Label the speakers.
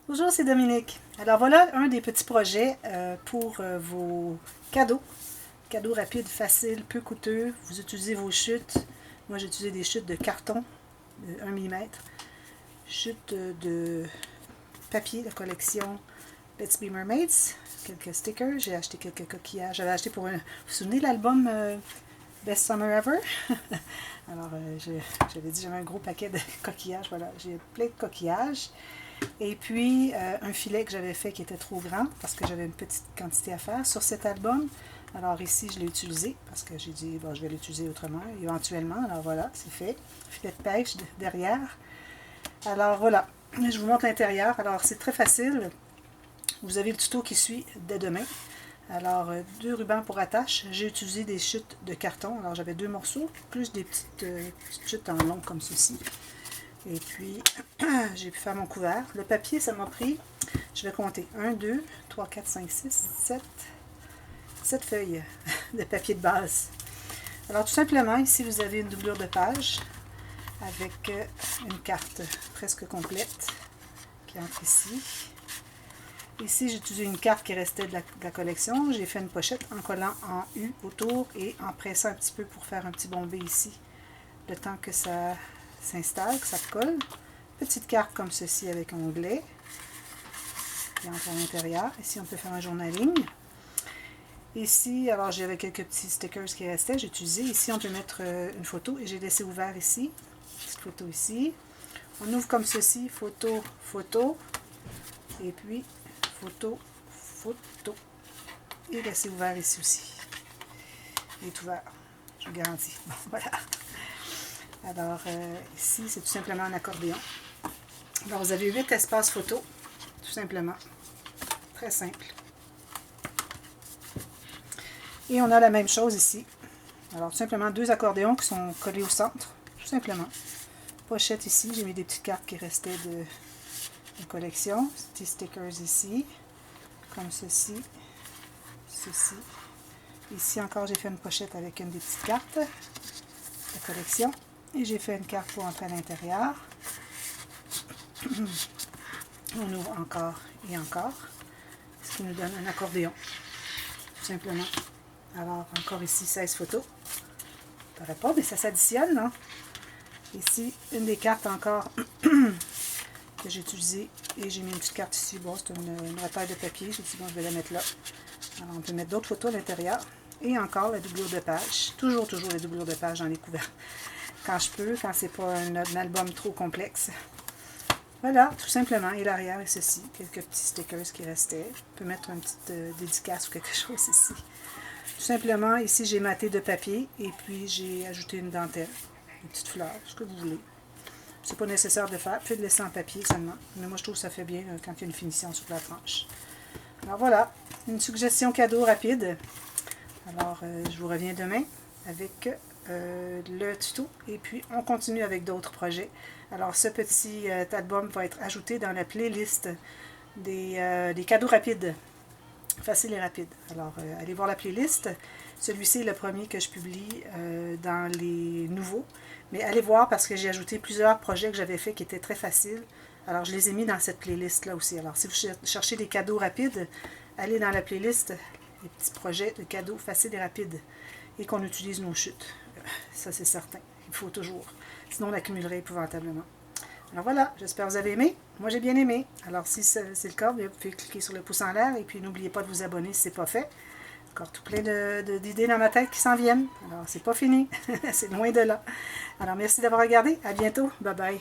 Speaker 1: Bonjour, c'est Dominique. Alors voilà un des petits projets pour vos cadeaux. Cadeaux rapides, faciles, peu coûteux. Vous utilisez vos chutes. Moi, j'ai utilisé des chutes de carton de 1 mm. Chutes de papier de collection Let's Be Mermaids. Quelques stickers. J'ai acheté quelques coquillages. J'avais acheté pour un... Vous vous souvenez de l'album Best Summer Ever? Alors, j'avais dit j'avais un gros paquet de coquillages. Voilà, j'ai plein de coquillages. Et puis, un filet que j'avais fait qui était trop grand parce que j'avais une petite quantité à faire sur cet album. Alors ici, je l'ai utilisé parce que j'ai dit, bon, je vais l'utiliser autrement, éventuellement. Alors voilà, c'est fait. Filet de pêche derrière. Alors voilà, je vous montre l'intérieur. Alors c'est très facile. Vous avez le tuto qui suit dès demain. Alors, 2 rubans pour attache. J'ai utilisé des chutes de carton. Alors j'avais 2 morceaux, plus des petites chutes en long comme ceci. Et puis, j'ai pu faire mon couvert. Le papier, ça m'a pris, je vais compter, 1, 2, 3, 4, 5, 6, 7 feuilles de papier de base. Alors, tout simplement, ici, vous avez une doublure de page avec une carte presque complète qui entre ici. Ici, j'ai utilisé une carte qui restait de la collection. J'ai fait une pochette en collant en U autour et en pressant un petit peu pour faire un petit bombé ici. Le temps que ça s'installe, que ça colle. Petite carte comme ceci avec un onglet qui entre à l'intérieur. Ici, on peut faire un journaling. Ici, alors j'avais quelques petits stickers qui restaient, j'ai utilisé. Ici, on peut mettre une photo et j'ai laissé ouvert ici. Petite photo ici. On ouvre comme ceci, photo, photo. Et puis, photo, photo. Et laissé ouvert ici aussi. Il est ouvert, je vous garantis. Bon, voilà. Alors, ici, c'est tout simplement un accordéon. Alors, vous avez 8 espaces photo, tout simplement. Très simple. Et on a la même chose ici. Alors, tout simplement 2 accordéons qui sont collés au centre, tout simplement. Pochette ici, j'ai mis des petites cartes qui restaient de collection. Petits stickers ici, comme ceci, ceci. Ici encore, j'ai fait une pochette avec une des petites cartes de collection. Et j'ai fait une carte pour entrer à l'intérieur. On ouvre encore et encore. Ce qui nous donne un accordéon. Tout simplement. Alors, encore ici, 16 photos. Ça paraît pas, mais ça s'additionne, non? Ici, une des cartes encore que j'ai utilisée. Et j'ai mis une petite carte ici. Bon, c'est une repère de papier. J'ai dit, bon, je vais la mettre là. Alors, on peut mettre d'autres photos à l'intérieur. Et encore la doublure de page. Toujours la doublure de page dans les couverts. Quand je peux, quand c'est pas un album trop complexe. Voilà, tout simplement. Et l'arrière est ceci. Quelques petits stickers qui restaient. On peut mettre une petite dédicace ou quelque chose ici. Tout simplement, ici, j'ai maté de papier et puis j'ai ajouté une dentelle. Une petite fleur, ce que vous voulez. C'est pas nécessaire de faire. Puis de laisser en papier seulement. Mais moi, je trouve que ça fait bien quand il y a une finition sur la tranche. Alors voilà, une suggestion cadeau rapide. Alors, je vous reviens demain avec le tuto et puis on continue avec d'autres projets. Alors ce petit album va être ajouté dans la playlist des cadeaux rapides, faciles et rapides. Alors allez voir la playlist. Celui-ci est le premier que je publie dans les nouveaux, mais allez voir parce que j'ai ajouté plusieurs projets que j'avais fait qui étaient très faciles. Alors je les ai mis dans cette playlist là aussi. Alors si vous cherchez des cadeaux rapides, allez dans la playlist les petits projets de cadeaux faciles et rapides et qu'on utilise nos chutes. Ça, c'est certain. Il faut toujours. Sinon, on accumulerait épouvantablement. Alors voilà, j'espère que vous avez aimé. Moi, j'ai bien aimé. Alors, si c'est le cas, vous pouvez cliquer sur le pouce en l'air et puis n'oubliez pas de vous abonner si ce n'est pas fait. Encore tout plein d'idées dans ma tête qui s'en viennent. Alors, c'est pas fini. C'est loin de là. Alors, merci d'avoir regardé. À bientôt. Bye bye.